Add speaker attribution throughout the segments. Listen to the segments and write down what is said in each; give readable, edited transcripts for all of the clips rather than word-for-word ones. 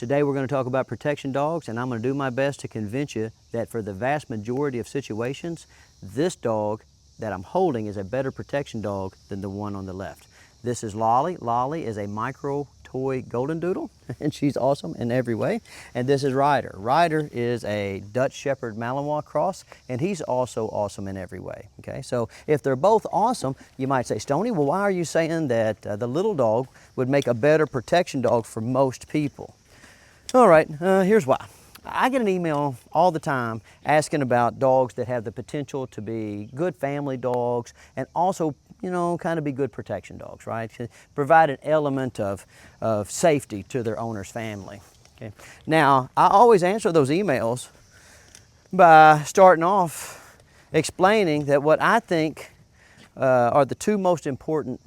Speaker 1: Today we're going to talk about protection dogs, and I'm going to do my best to convince you that for the vast majority of situations, this dog that I'm holding is a better protection dog than the one on the left. This is Lolly. Lolly is a micro toy golden doodle, and she's awesome in every way. And this is Ryder. Ryder is a Dutch Shepherd Malinois cross, and he's also awesome in every way. Okay, so if they're both awesome, you might say, Stoney, well, why are you saying that the little dog would make a better protection dog for most people? All right, here's why. I get an email all the time asking about dogs that have the potential to be good family dogs and also, you know, kind of be good protection dogs, right? Provide an element of safety to their owner's family. Okay. Now, I always answer those emails by starting off explaining that what I think are the two most important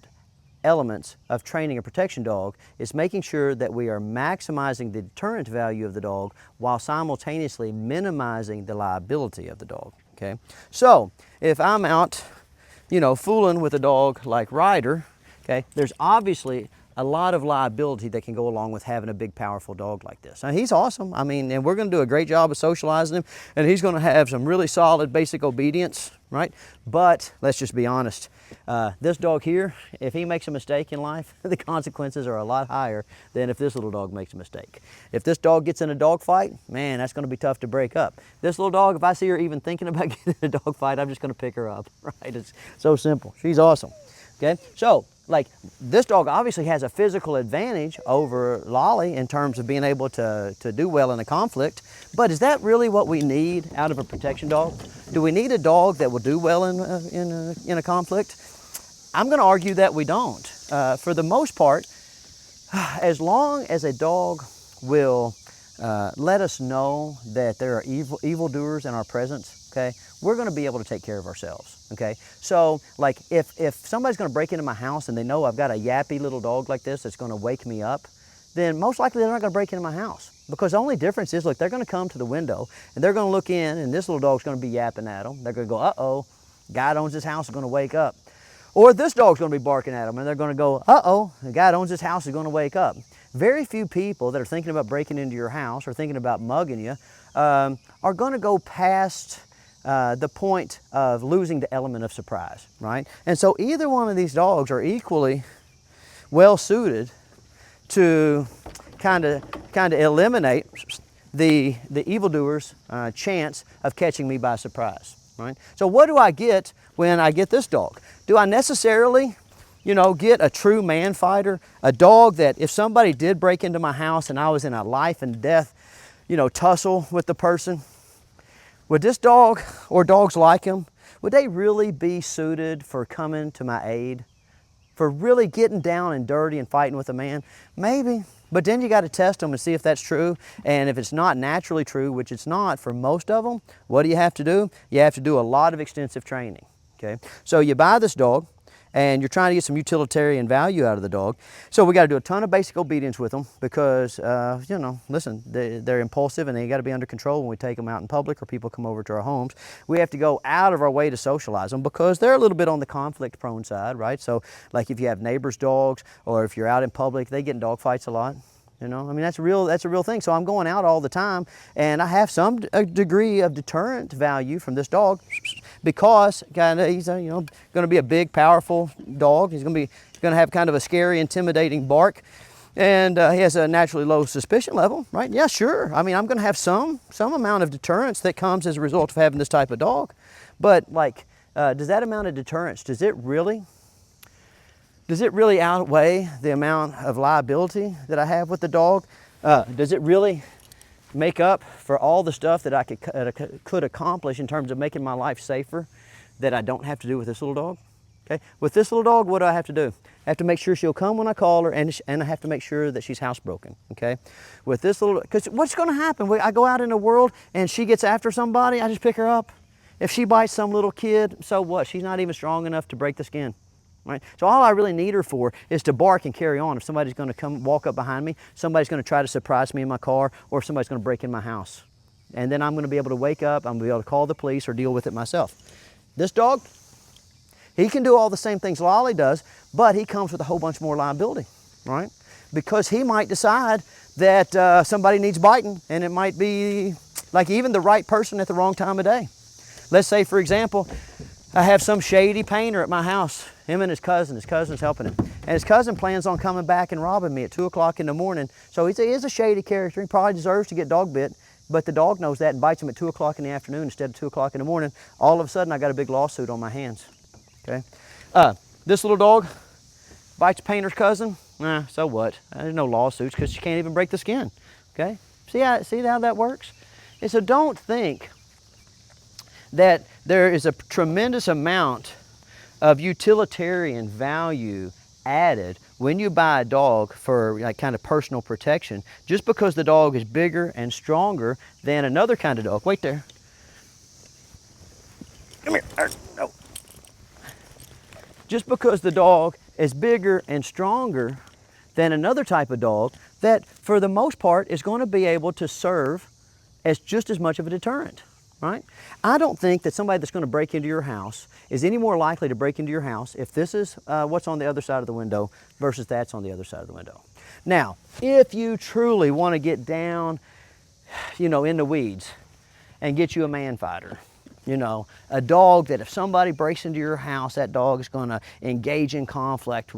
Speaker 1: elements of training a protection dog is making sure that we are maximizing the deterrent value of the dog while simultaneously minimizing the liability of the dog. Okay, so if I'm out, you know, fooling with a dog like Ryder, okay, there's obviously a lot of liability that can go along with having a big, powerful dog like this. Now, he's awesome. I mean, and we're going to do a great job of socializing him, and he's going to have some really solid basic obedience, right? But let's just be honest. This dog here, if he makes a mistake in life, the consequences are a lot higher than if this little dog makes a mistake. If this dog gets in a dog fight, man, that's going to be tough to break up. This little dog, if I see her even thinking about getting in a dog fight, I'm just going to pick her up, right? It's so simple. She's awesome, okay? So, like, this dog obviously has a physical advantage over Lolly in terms of being able to do well in a conflict, but is that really what we need out of a protection dog? Do we need a dog that will do well in a conflict? I'm going to argue that we don't. For the most part, as long as a dog will let us know that there are evildoers in our presence, okay, we're going to be able to take care of ourselves, okay? So, like, if somebody's going to break into my house and they know I've got a yappy little dog like this that's going to wake me up, then most likely they're not going to break into my house. Because the only difference is, look, they're going to come to the window and they're going to look in, and this little dog's going to be yapping at them. They're going to go, uh-oh, guy that owns this house is going to wake up. Or this dog's going to be barking at them, and they're going to go, uh-oh, the guy that owns this house is going to wake up. Very few people that are thinking about breaking into your house or thinking about mugging you are going to go past the point of losing the element of surprise, right? And so either one of these dogs are equally well suited to kind of eliminate the evildoer's chance of catching me by surprise, right? So what do I get when I get this dog? Do I necessarily, you know, get a true man fighter, a dog that if somebody did break into my house and I was in a life and death, you know, tussle with the person, would this dog or dogs like him, would they really be suited for coming to my aid? For really getting down and dirty and fighting with a man? Maybe. But then you got to test them and see if that's true. And if it's not naturally true, which it's not for most of them, what do you have to do? You have to do a lot of extensive training. Okay? So you buy this dog, and you're trying to get some utilitarian value out of the dog. So we got to do a ton of basic obedience with them because, you know, listen, they're impulsive and they got to be under control when we take them out in public or people come over to our homes. We have to go out of our way to socialize them because they're a little bit on the conflict-prone side, right? So, like if you have neighbors' dogs or if you're out in public, they get in dog fights a lot. You know, I mean, that's a real thing. So I'm going out all the time, and I have some degree of deterrent value from this dog because he's you know, going to be a big, powerful dog. He's going to have kind of a scary, intimidating bark, and he has a naturally low suspicion level, right? Yeah, sure. I mean, I'm going to have some amount of deterrence that comes as a result of having this type of dog, but like, does that amount of deterrence, does it really outweigh the amount of liability that I have with the dog? Does it really make up for all the stuff that I could accomplish in terms of making my life safer that I don't have to do with this little dog? Okay. With this little dog, what do I have to do? I have to make sure she'll come when I call her, and I have to make sure that she's housebroken. Okay. With this little, because what's going to happen? I go out in the world and she gets after somebody, I just pick her up. If she bites some little kid, so what? She's not even strong enough to break the skin. Right? So all I really need her for is to bark and carry on. If somebody's going to come walk up behind me, somebody's going to try to surprise me in my car, or somebody's going to break in my house. And then I'm going to be able to wake up, I'm going to be able to call the police or deal with it myself. This dog, he can do all the same things Lolly does, but he comes with a whole bunch more liability, right? Because he might decide that somebody needs biting, and it might be like even the right person at the wrong time of day. Let's say, for example, I have some shady painter at my house, him and his cousin's helping him. And his cousin plans on coming back and robbing me at 2 o'clock in the morning. So he is a shady character. He probably deserves to get dog bit, but the dog knows that and bites him at 2 o'clock in the afternoon instead of 2 o'clock in the morning. All of a sudden, I got a big lawsuit on my hands, okay? This little dog bites painter's cousin, so what? There's no lawsuits because she can't even break the skin, okay? See how that works? And so don't think that there is a tremendous amount of utilitarian value added when you buy a dog for like kind of personal protection, just because the dog is bigger and stronger than another kind of dog. Wait there. Come here. No. Just because the dog is bigger and stronger than another type of dog that for the most part is going to be able to serve as just as much of a deterrent. Right? I don't think that somebody that's going to break into your house is any more likely to break into your house if this is what's on the other side of the window versus that's on the other side of the window. Now, if you truly want to get down, in the weeds and get you a man fighter, a dog that if somebody breaks into your house, that dog is going to engage in conflict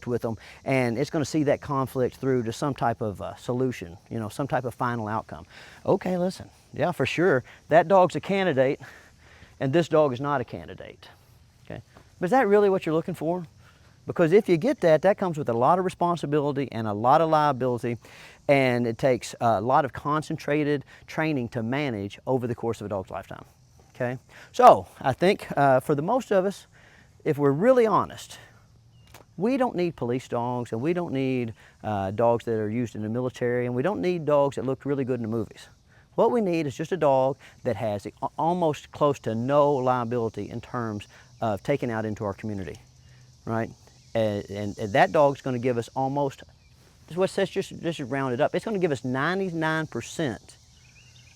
Speaker 1: with them, and it's going to see that conflict through to some type of solution, some type of final outcome. Okay, listen. Yeah, for sure, that dog's a candidate, and this dog is not a candidate, okay? But is that really what you're looking for? Because if you get that, that comes with a lot of responsibility and a lot of liability, and it takes a lot of concentrated training to manage over the course of a dog's lifetime, okay? So, I think for the most of us, if we're really honest, we don't need police dogs, and we don't need dogs that are used in the military, and we don't need dogs that look really good in the movies. What we need is just a dog that has almost close to no liability in terms of taking out into our community, right? And that dog's going to give us almost, let's just round it up, it's going to give us 99%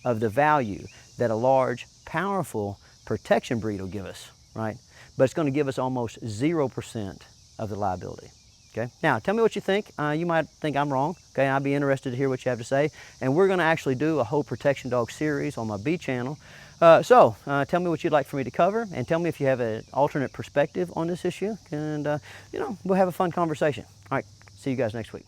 Speaker 1: of the value that a large, powerful protection breed will give us, right? But it's going to give us almost 0% of the liability. Okay. Now, tell me what you think. You might think I'm wrong. Okay, I'd be interested to hear what you have to say. And we're going to actually do a whole protection dog series on my B channel. So tell me what you'd like for me to cover, and tell me if you have an alternate perspective on this issue. And we'll have a fun conversation. All right, see you guys next week.